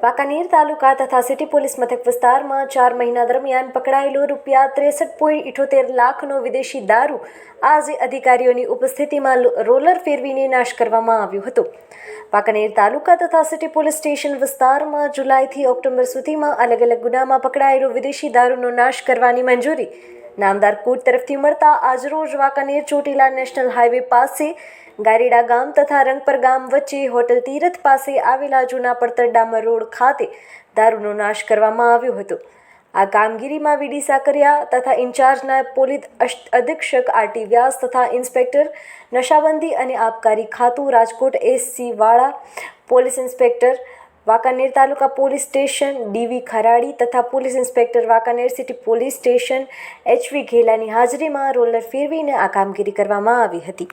વાંકાનેર તાલુકા તથા city police મથક વિસ્તારમાં 4 મહિના દરમિયાન પકડાયેલો ₹63.78 લાખનો વિદેશી દારૂ આજે અધિકારીઓની ઉપસ્થિતિમાં રોલર ફેરવીને નાશ કરવામાં આવ્યો હતો. વાંકાનેર તાલુકા તથા સિટી પોલીસ સ્ટેશન વિસ્તારમાં જુલાઈથી ઓક્ટોબર સુધીમાં અલગ અલગ ગુનામાં પકડાયેલો વિદેશી દારૂનો નાશ કરવાની મંજૂરી નામદાર કોર્ટ તરફથી મળતા આજરોજ વાંકાનેર ચોટીલા નેશનલ હાઈવે પાસે ગારેડા ગામ તથા રંગપર ગામ વચ્ચે હોટલ તીરથ પાસે આવેલા જૂના પડતર ડામર રોડ ખાતે દારૂનો નાશ કરવામાં આવ્યો હતો. આ કામગીરીમાં વીડી સાકરિયા તથા ઇન્ચાર્જ નાયબ પોલીસ અધિક્ષક આરટી વ્યાસ તથા ઇન્સ્પેક્ટર નશાબંધી અને આબકારી ખાતું રાજકોટ SC વાળા, પોલીસ ઇન્સ્પેક્ટર વાંકાનેર તાલુકા પોલીસ સ્ટેશન DV ખરાડી તથા police inspector Wankaner city police station HV ઘેલાની હાજરીમાં રોલર ફેરવીને આ કામગીરી કરવામાં આવી હતી.